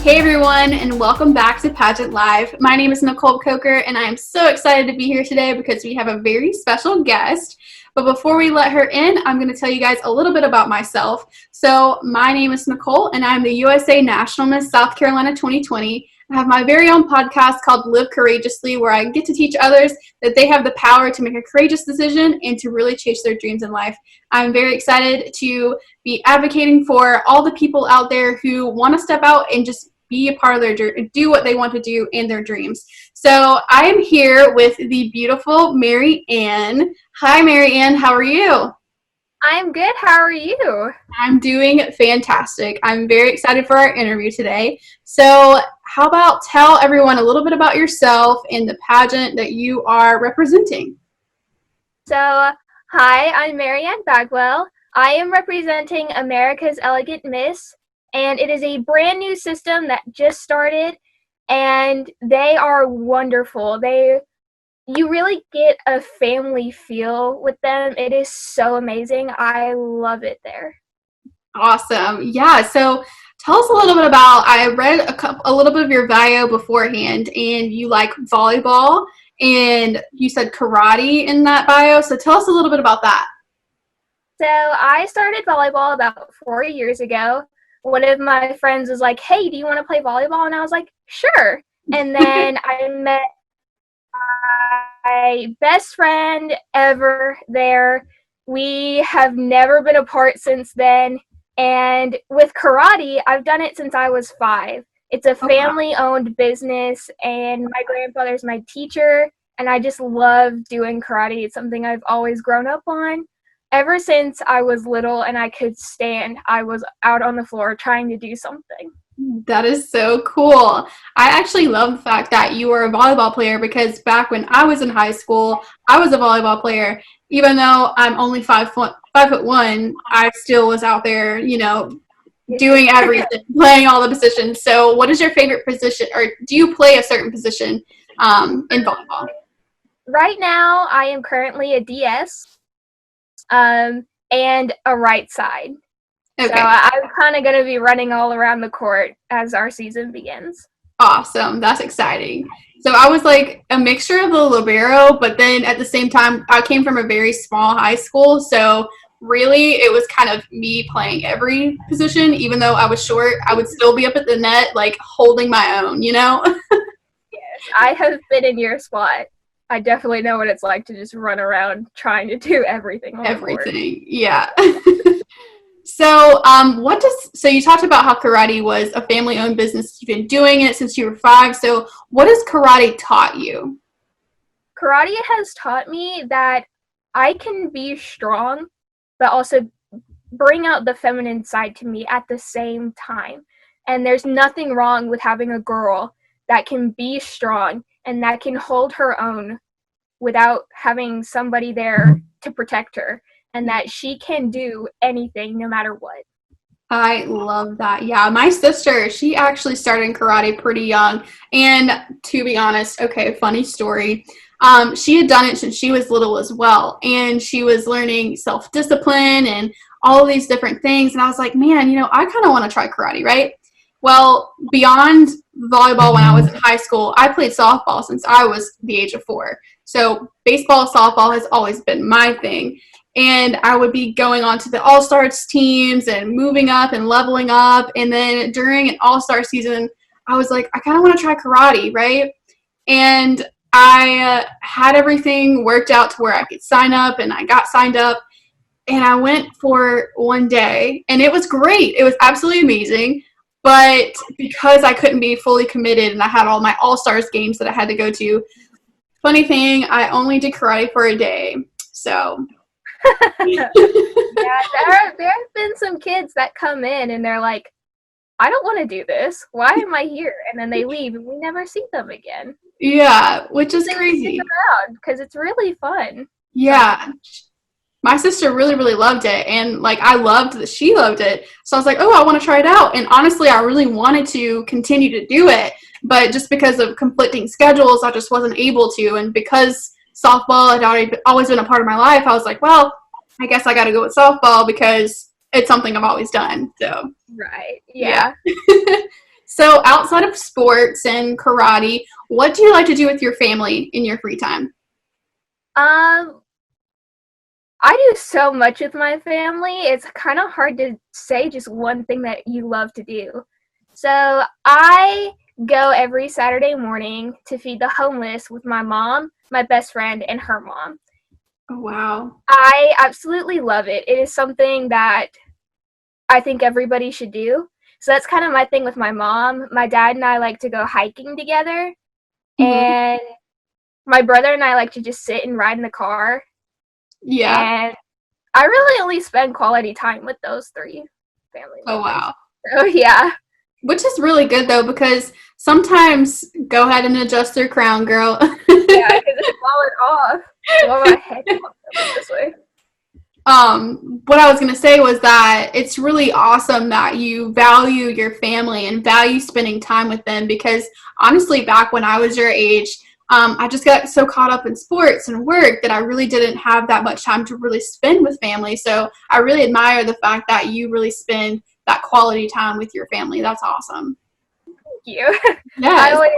Hey everyone, and welcome back to Pageant Live. My name is Nicole Corker, and I am so excited to be here today because we have a very special guest. But before we let her in, I'm going to tell you guys a little bit about myself. So my name is Nicole, and I'm the USA National Miss South Carolina 2020. I have my very own podcast called Live Courageously, where I get to teach others that they have the power to make a courageous decision and to really chase their dreams in life. I'm very excited to be advocating for all the people out there who want to step out and just be a part of their journey, do what they want to do in their dreams. So I am here with the beautiful MaryAnn. Hi, MaryAnn. How are you? I'm good. How are you? I'm doing fantastic. I'm very excited for our interview today. So how about tell everyone a little bit about yourself and the pageant that you are representing? So, hi, I'm MaryAnn Bagwell. I am representing America's Elegant Miss, and it is a brand new system that just started, and they are wonderful. You really get a family feel with them. It is so amazing. I love it there. Awesome. Yeah. So tell us a little bit about, I read a little bit of your bio beforehand, and you like volleyball, and you said karate in that bio. So tell us a little bit about that. So I started volleyball about 4 years ago. One of my friends was like, hey, do you want to play volleyball? And I was like, sure. And then I met my best friend ever there. We have never been apart since then. And with karate, I've done it since I was 5. It's a family-owned business, and my grandfather's my teacher, and I just love doing karate. It's something I've always grown up on. Ever since I was little and I could stand, I was out on the floor trying to do something. That is so cool. I actually love the fact that you were a volleyball player, because back when I was in high school, I was a volleyball player. Even though I'm only 5'1", I still was out there, doing everything, playing all the positions. So what is your favorite position, or do you play a certain position in volleyball? Right now, I am currently a DS and a right side. Okay. So I'm kind of going to be running all around the court as our season begins. Awesome. That's exciting. So I was like a mixture of the libero, but then at the same time, I came from a very small high school. So really, it was kind of me playing every position. Even though I was short, I would still be up at the net, like holding my own, Yes, I have been in your spot. I definitely know what it's like to just run around trying to do everything. Everything, yeah. So, so you talked about how karate was a family-owned business. You've been doing it since you were 5. So what has karate taught you? Karate has taught me that I can be strong, but also bring out the feminine side to me at the same time. And there's nothing wrong with having a girl that can be strong and that can hold her own without having somebody there to protect her, and that she can do anything no matter what. I love that. Yeah, my sister, she actually started in karate pretty young. And to be honest, okay, funny story. She had done it since she was little as well. And she was learning self-discipline and all these different things. And I was like, man, I kind of want to try karate, right? Well, beyond volleyball, when I was in high school, I played softball since I was the age of 4. So baseball, softball has always been my thing. And I would be going on to the All-Stars teams and moving up and leveling up. And then during an All-Star season, I was like, I kind of want to try karate, right? And I had everything worked out to where I could sign up, and I got signed up. And I went for one day, and it was great. It was absolutely amazing. But because I couldn't be fully committed and I had all my All-Stars games that I had to go to, funny thing, I only did karate for a day. So... Yeah, there have been some kids that come in and they're like, I don't want to do this. Why am I here? And then they leave and we never see them again. Yeah, which is crazy. Because it's really fun. Yeah. My sister really, really loved it. And I loved that she loved it. So I was like, oh, I want to try it out. And honestly, I really wanted to continue to do it. But just because of conflicting schedules, I just wasn't able to. And because softball had always been a part of my life, I was like, well, I guess I got to go with softball because it's something I've always done. So right, yeah. So outside of sports and karate, what do you like to do with your family in your free time? Um, I do so much with my family. It's kind of hard to say just one thing that you love to do. So I go every Saturday morning to feed the homeless with my mom, my best friend, and her mom. Oh, wow. I absolutely love it. It is something that I think everybody should do. So that's kind of my thing with my mom. My dad and I like to go hiking together, Hmm. and my brother and I like to just sit and ride in the car. Yeah. And I really only spend quality time with those three family Oh, members. wow. So yeah. Which is really good, though, because sometimes, go ahead and adjust your crown, girl. Yeah, because it's falling off. Well, my head popped up this way. What I was going to say was that it's really awesome that you value your family and value spending time with them, because honestly, back when I was your age, I just got so caught up in sports and work that I really didn't have that much time to really spend with family. So I really admire the fact that you really spend that quality time with your family. That's awesome. Thank you. I Yes. always,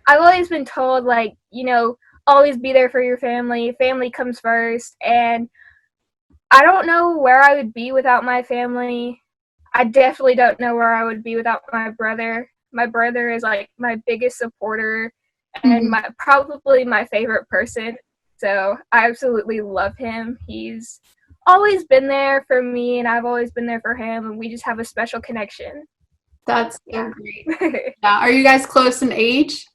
I've always been told, like, always be there for your family. Family comes first. And I don't know where I would be without my family. I definitely don't know where I would be without my brother. My brother is like my biggest supporter and Mhm. probably my favorite person. So I absolutely love him. He's always been there for me, and I've always been there for him, and we just have a special connection. That's so Yeah. great. Yeah. Are you guys close in age?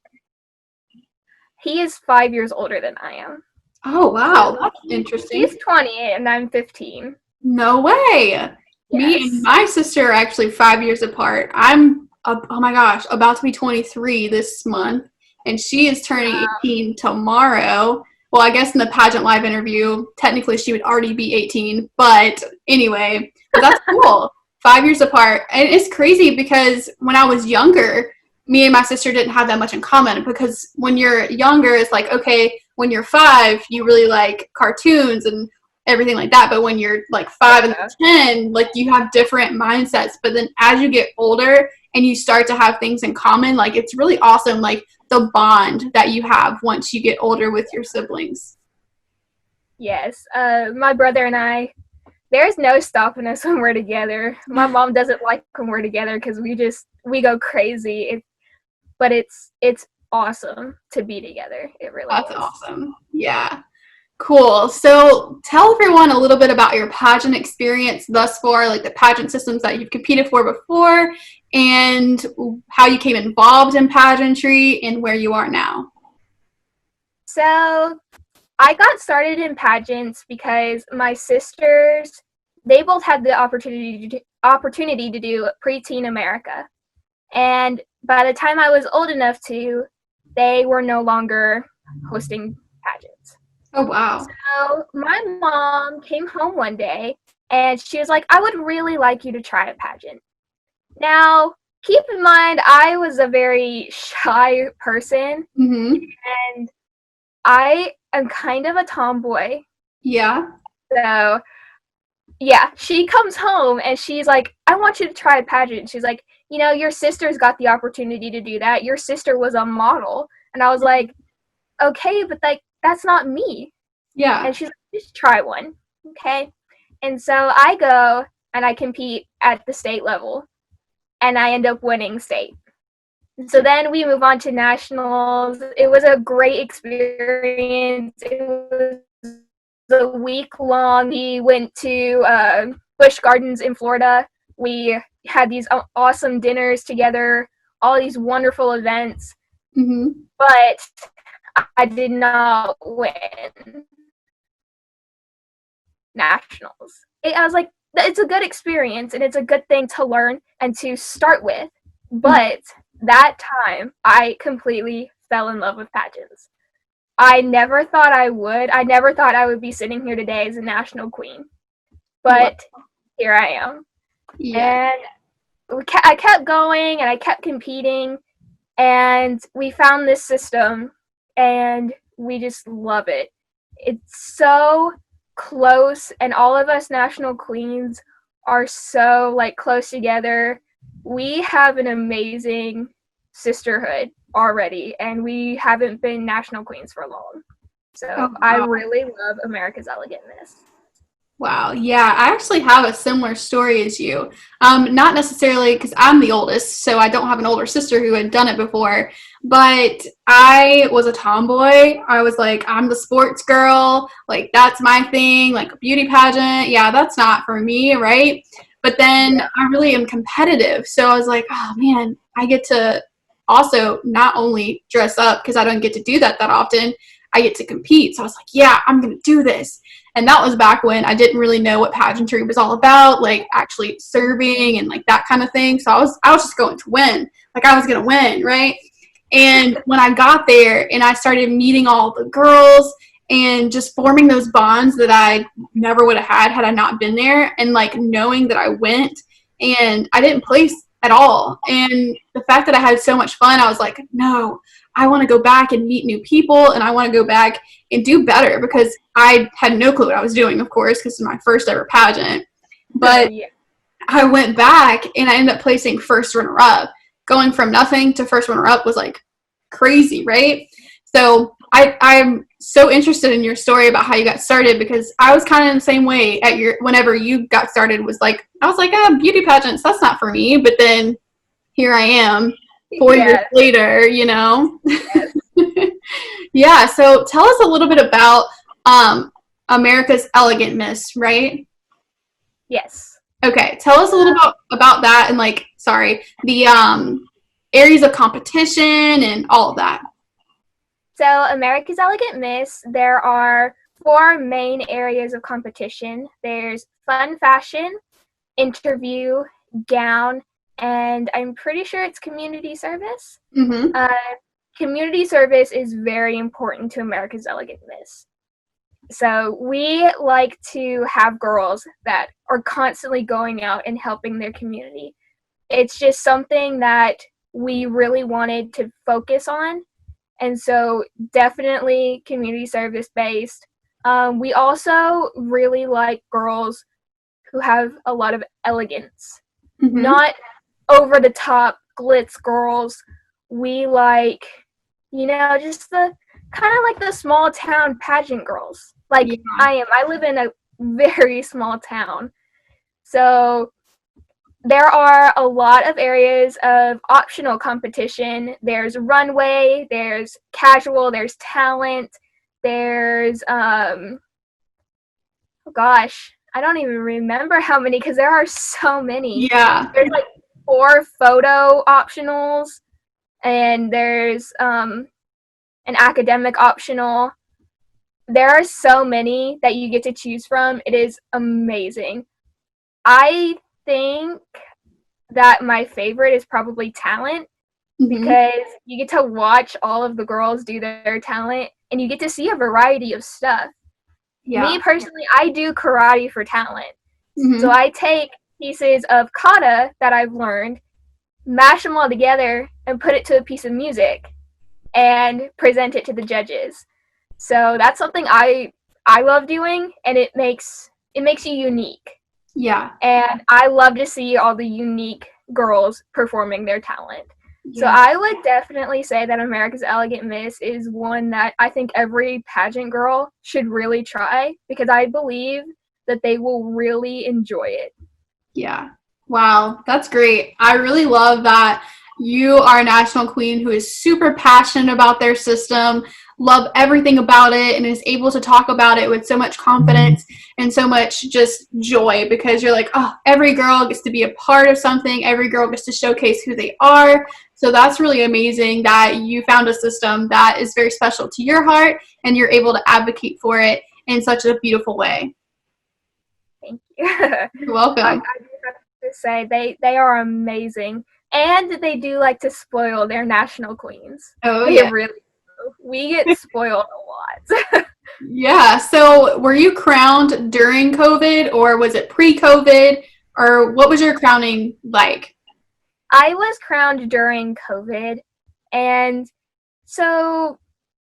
He is 5 years older than I am. Oh, wow. So That's interesting. he's 20 and I'm 15. No way. Me and Yes. my sister are actually 5 years apart. Oh my gosh, about to be 23 this month, and she is turning 18 tomorrow. Well, I guess in the Pageant Live interview, technically she would already be 18, but anyway, but that's cool. 5 years apart. And it's crazy because when I was younger, me and my sister didn't have that much in common, because when you're younger, it's like, okay, when you're five, you really like cartoons and everything like that. But when you're like 5 and Yeah. 10, like you have different mindsets. But then as you get older and you start to have things in common, like it's really awesome, like the bond that you have once you get older with your siblings. Yes. My brother and I, there's no stopping us when we're together. My mom doesn't like when we're together because we go crazy. But it's awesome to be together. It really That's is. awesome. Yeah. Cool. So tell everyone a little bit about your pageant experience thus far, like the pageant systems that you've competed for before, and how you came involved in pageantry and where you are now. So I got started in pageants because my sisters, they both had the opportunity to do Preteen America. And by the time I was old enough to, they were no longer hosting pageants. Oh, wow. So my mom came home one day and she was like, I would really like you to try a pageant. Now, keep in mind, I was a very shy person Mm-hmm. and I am kind of a tomboy. Yeah. So, yeah, she comes home and she's like, I want you to try a pageant. She's like, your sister's got the opportunity to do that. Your sister was a model. And I was like, okay, but like, that's not me. Yeah. And she's like, just try one. Okay. And so I go and I compete at the state level and I end up winning state. So then we move on to nationals. It was a great experience. It was a week long. We went to Busch Gardens in Florida. We had these awesome dinners together, all these wonderful events, Mm-hmm. but I did not win nationals. I was like, it's a good experience and it's a good thing to learn and to start with. But that time, I completely fell in love with pageants. I never thought I would. I never thought I would be sitting here today as a national queen. But here I am. Yeah. And I kept going and I kept competing. And we found this system and we just love it. It's so close, and all of us national queens are so like close together. we have an amazing sisterhood already, and we haven't been national queens for long. So Oh, I wow. really love America's Elegant Miss. Wow. Yeah, I actually have a similar story as you. Not necessarily because I'm the oldest, so I don't have an older sister who had done it before, but I was a tomboy. I was like, I'm the sports girl. Like, that's my thing. Like, a beauty pageant. Yeah, that's not for me, right? But then I really am competitive. So I was like, oh man, I get to also not only dress up because I don't get to do that often, I get to compete. So I was like, yeah, I'm going to do this. And that was back when I didn't really know what pageantry was all about, like actually serving and like that kind of thing. So I was just going to win. Like I was going to win, right? And when I got there and I started meeting all the girls and just forming those bonds that I never would have had I not been there, and like knowing that I went and I didn't place at all. And the fact that I had so much fun, I was like, no, I want to go back and meet new people, and I want to go back and do better, because I had no clue what I was doing, of course, because it's my first ever pageant. But Yeah. I went back and I ended up placing first runner up. Going from nothing to first runner up was like crazy, right? So I'm so interested in your story about how you got started, because I was kind of in the same way at whenever you got started. Was like, I was like, beauty pageants, that's not for me. But then here I am 4 years later, you know. Yes. Yeah, so tell us a little bit about America's Elegant Miss, right? Yes. Okay, tell us a little about that, and like, sorry, the areas of competition and all of that. So America's Elegant Miss, there are 4 main areas of competition. There's fun fashion, interview, gown, and I'm pretty sure it's community service. Mm-hmm. Community service is very important to America's Elegant Miss. So we like to have girls that are constantly going out and helping their community. It's just something that we really wanted to focus on. And so definitely community service based. We also really like girls who have a lot of elegance, Mm-hmm. not over the top glitz girls. We like, just the kind of like the small town pageant girls. Like Yeah. I live in a very small town. So there are a lot of areas of optional competition. There's runway, there's casual, there's talent, there's oh gosh, I don't even remember how many, because there are so many. Yeah. There's like 4 photo optionals, and there's an academic optional. There are so many that you get to choose from. It is amazing. I think that my favorite is probably talent, Mm-hmm. because you get to watch all of the girls do their talent, and you get to see a variety of stuff. Yeah. Me personally, I do karate for talent. Mm-hmm. So I take pieces of kata that I've learned, mash them all together, and put it to a piece of music and present it to the judges. So that's something I love doing, and it makes you unique. Yeah. And I love to see all the unique girls performing their talent. Yeah. So I would definitely say that America's Elegant Miss is one that I think every pageant girl should really try, because I believe that they will really enjoy it. Yeah. Wow, that's great. I really love that you are a national queen who is super passionate about their system, love everything about it, and is able to talk about it with so much confidence and so much just joy, because you're like, oh, every girl gets to be a part of something. Every girl gets to showcase who they are. So that's really amazing that you found a system that is very special to your heart, and you're able to advocate for it in such a beautiful way. Thank you. You're welcome. I do have to say they are amazing, and they do like to spoil their national queens. Oh, they yeah. really do. We get spoiled a lot. Yeah. So were you crowned during COVID, or was it pre-COVID, or what was your crowning like? I was crowned during COVID, and so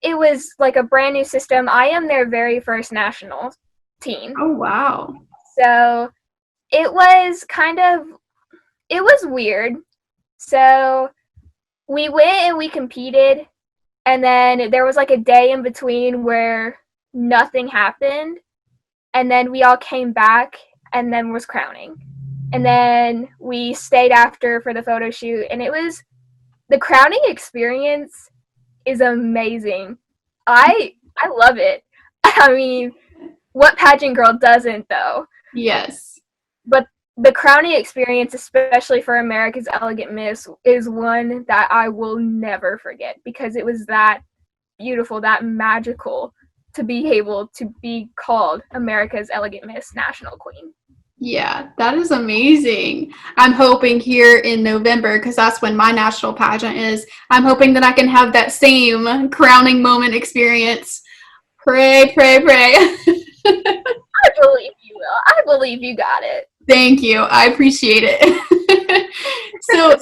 it was like a brand new system. I am their very first national teen. Oh, wow. So it was it was weird. So we went and we competed, and then there was like a day in between where nothing happened, and then we all came back, and then was crowning. And then we stayed after for the photo shoot, and the crowning experience is amazing. I love it. I mean, what pageant girl doesn't, though? Yes. But the crowning experience, especially for America's Elegant Miss, is one that I will never forget, because it was that beautiful, that magical to be able to be called America's Elegant Miss National Queen. Yeah, that is amazing. I'm hoping here in November, because that's when my national pageant is, I'm hoping that I can have that same crowning moment experience. Pray, pray, pray. I believe you will. I believe you got it. Thank you. I appreciate it. So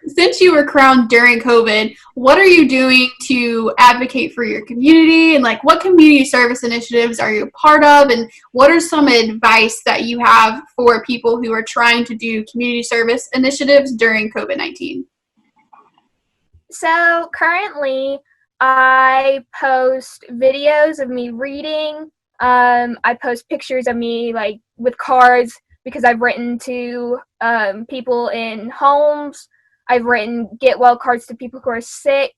since you were crowned during COVID, what are you doing to advocate for your community, and like what community service initiatives are you a part of, and what are some advice that you have for people who are trying to do community service initiatives during COVID-19? So currently I post videos of me reading. I post pictures of me like with cards, because I've written to people in homes. I've written get well cards to people who are sick.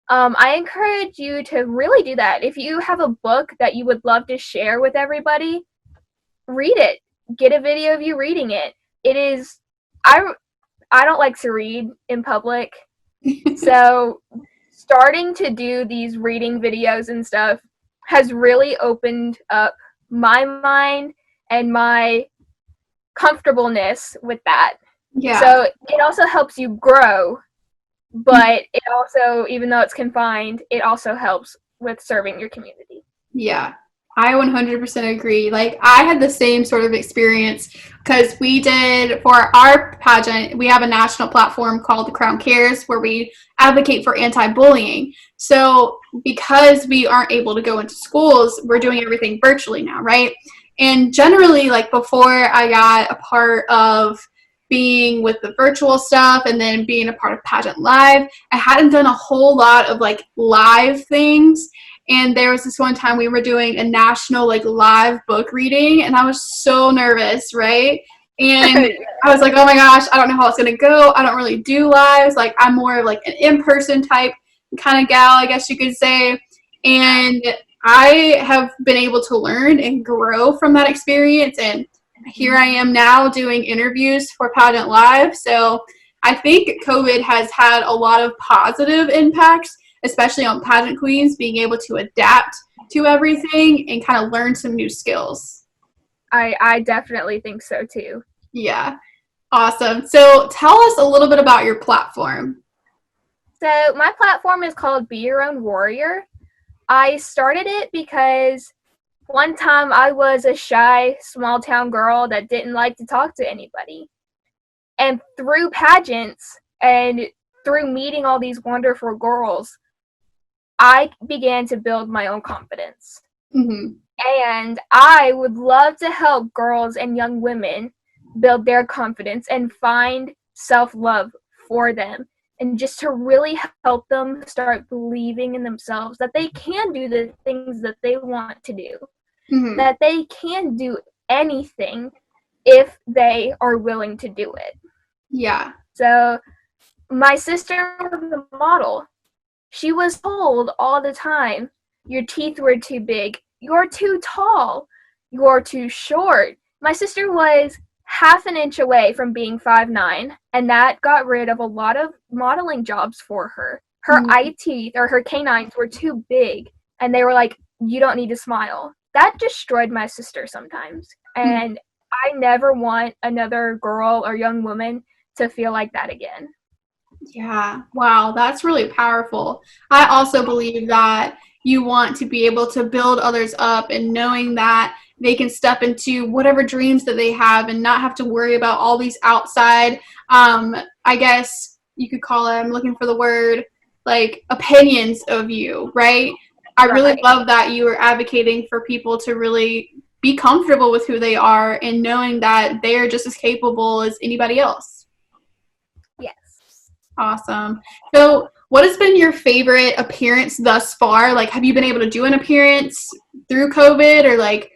I encourage you to really do that. If you have a book that you would love to share with everybody, read it. Get a video of you reading it. It is, I don't like to read in public, so starting to do these reading videos and stuff has really opened up my mind and my comfortableness with that. Yeah. So it also helps you grow, but it also, even though it's confined, it also helps with serving your community. Yeah, I 100% agree. Like, I had the same sort of experience, because we did, for our pageant, we have a national platform called The Crown Cares, where we advocate for anti-bullying. So because we aren't able to go into schools, we're doing everything virtually now, right? And generally, like, before I got a part of being with the virtual stuff and then being a part of PageantLIVE, I hadn't done a whole lot of like live things. And there was this one time we were doing a national like live book reading, and I was so nervous, right? And I was like, oh my gosh, I don't know how it's gonna go. I don't really do lives. Like, I'm more of like an in-person type kind of gal, I guess you could say. And I have been able to learn and grow from that experience, and here I am now doing interviews for PageantLIVE. So I think COVID has had a lot of positive impacts, especially on pageant queens being able to adapt to everything and kind of learn some new skills. I definitely think so too. Yeah, awesome. So tell us a little bit about your platform. So my platform is called Be Your Own Warrior. I started it because one time I was a shy, small town girl that didn't like to talk to anybody. And through pageants and through meeting all these wonderful girls, I began to build my own confidence. Mm-hmm. And I would love to help girls and young women build their confidence and find self-love for them, and just to really help them start believing in themselves, that they can do the things that they want to do, mm-hmm. that they can do anything if they are willing to do it. Yeah. So my sister was a model. She was told all the time, your teeth were too big, you're too tall, you're too short. My sister was half an inch away from being 5'9", and that got rid of a lot of modeling jobs for her. Her mm-hmm. eye teeth, or her canines, were too big, and they were like, you don't need to smile. That destroyed my sister sometimes, and mm-hmm. I never want another girl or young woman to feel like that again. Yeah, wow, that's really powerful. I also believe that you want to be able to build others up, and knowing that they can step into whatever dreams that they have and not have to worry about all these outside, I guess you could call it, I'm looking for the word, like opinions of you, right? I really love that you are advocating for people to really be comfortable with who they are and knowing that they are just as capable as anybody else. Awesome. So what has been your favorite appearance thus far? Like, have you been able to do an appearance through COVID, or like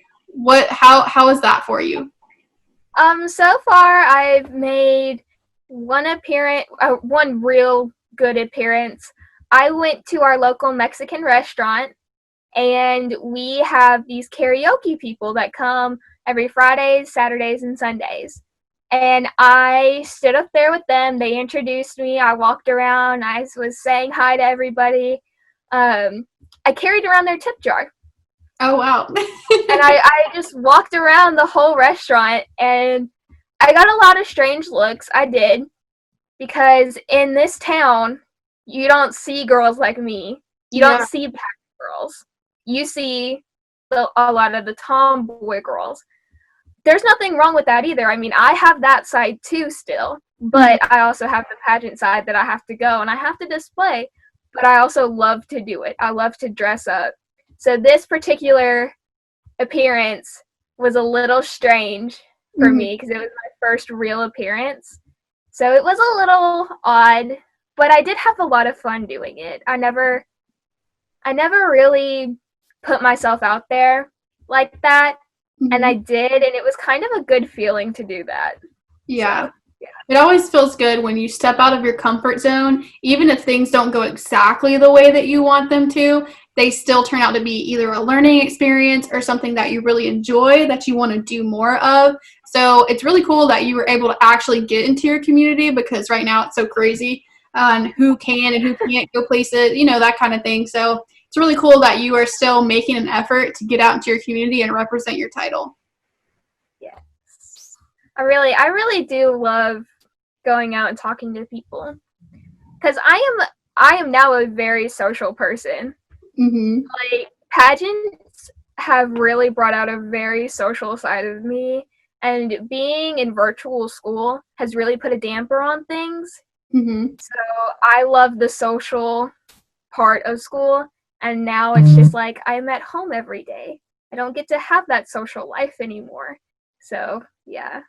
how is that for you? So far I've made one appearance, one real good appearance. I went to our local Mexican restaurant, and we have these karaoke people that come every Fridays, Saturdays, and Sundays. And I stood up there with them. They introduced me. I walked around. I was saying hi to everybody. I carried around their tip jar. Oh, wow. And I just walked around the whole restaurant, and I got a lot of strange looks. I did. Because in this town, you don't see girls like me. You don't Yeah. see pageant girls. You see a lot of the tomboy girls. There's nothing wrong with that either. I mean, I have that side too still, but I also have the pageant side that I have to go and I have to display, but I also love to do it. I love to dress up. So this particular appearance was a little strange for me because it was my first real appearance. So it was a little odd, but I did have a lot of fun doing it. I never really put myself out there like that, and I did, and it was kind of a good feeling to do that. Yeah. So, yeah. It always feels good when you step out of your comfort zone, even if things don't go exactly the way that you want them to, they still turn out to be either a learning experience or something that you really enjoy that you want to do more of. So it's really cool that you were able to actually get into your community, because right now it's so crazy on who can and who can't go places, that kind of thing. So it's really cool that you are still making an effort to get out into your community and represent your title. Yes. I really do love going out and talking to people, because I am now a very social person. Like, pageants have really brought out a very social side of me, and being in virtual school has really put a damper on things. So I love the social part of school, and now it's just like I'm at home every day. I don't get to have that social life anymore. So, yeah.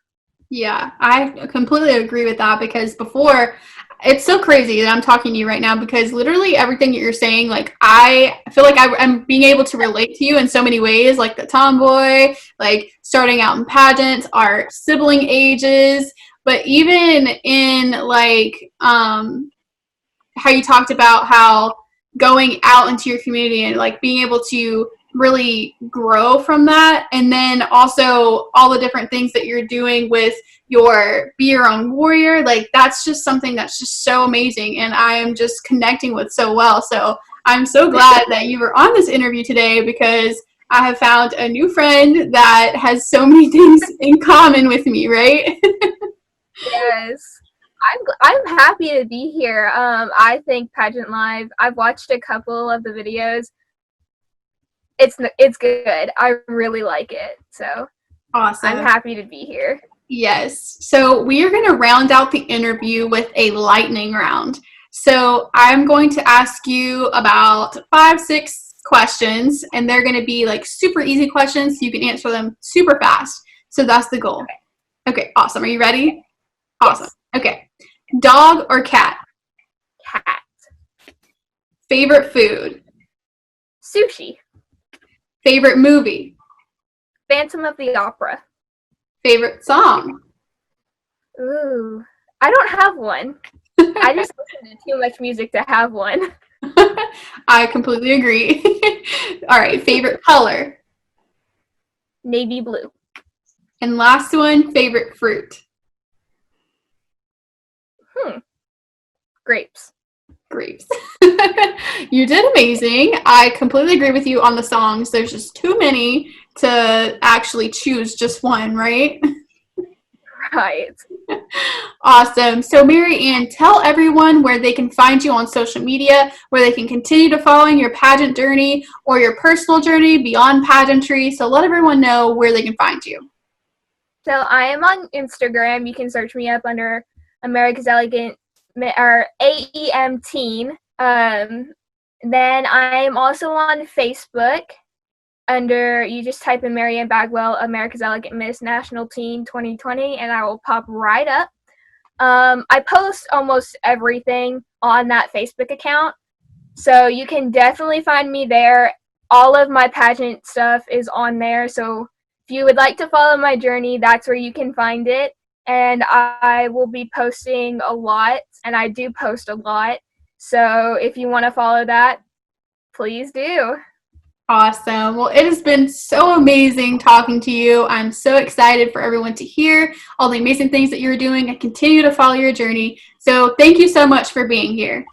Yeah, I completely agree with that, because before, it's so crazy that I'm talking to you right now, because literally everything that you're saying, like, I feel like I'm being able to relate to you in so many ways, like the tomboy, like starting out in pageants, our sibling ages, but even in like how you talked about how going out into your community and like being able to really grow from that, and then also all the different things that you're doing with your Be Your Own Warrior, like that's just something that's just so amazing, and I am just connecting with so well. So I'm so glad that you were on this interview today, because I have found a new friend that has so many things in common with me, right? Yes. I'm happy to be here. I think Pageant Live, I've watched a couple of the videos. It's good. I really like it. So Awesome. I'm happy to be here. Yes. So we are going to round out the interview with a lightning round. So I'm going to ask you about 5, 6 questions, and they're going to be like super easy questions. So you can answer them super fast. So that's the goal. Okay, awesome. Are you ready? Awesome. Yes. Okay. Dog or cat? Cat. Favorite food? Sushi. Favorite movie? Phantom of the Opera. Favorite song? Ooh. I don't have one. I just listen to too much music to have one. I completely agree. All right. Favorite color? Navy blue. And last one, favorite fruit? Grapes. Grapes. You did amazing. I completely agree with you on the songs. There's just too many to actually choose just one, right? Right. Awesome. So MaryAnn, tell everyone where they can find you on social media, where they can continue to follow your pageant journey or your personal journey beyond pageantry. So let everyone know where they can find you. So I am on Instagram. You can search me up under America's Elegant or AEM Teen. Then I am also on Facebook under, you just type in MaryAnn Bagwell, America's Elegant Miss National Teen 2020, and I will pop right up. I post almost everything on that Facebook account, so you can definitely find me there. All of my pageant stuff is on there, so if you would like to follow my journey, that's where you can find it. And I will be posting a lot, and I do post a lot. So if you want to follow that, please do. Awesome. Well, it has been so amazing talking to you. I'm so excited for everyone to hear all the amazing things that you're doing and continue to follow your journey. So thank you so much for being here.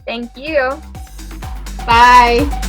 Thank you. Bye.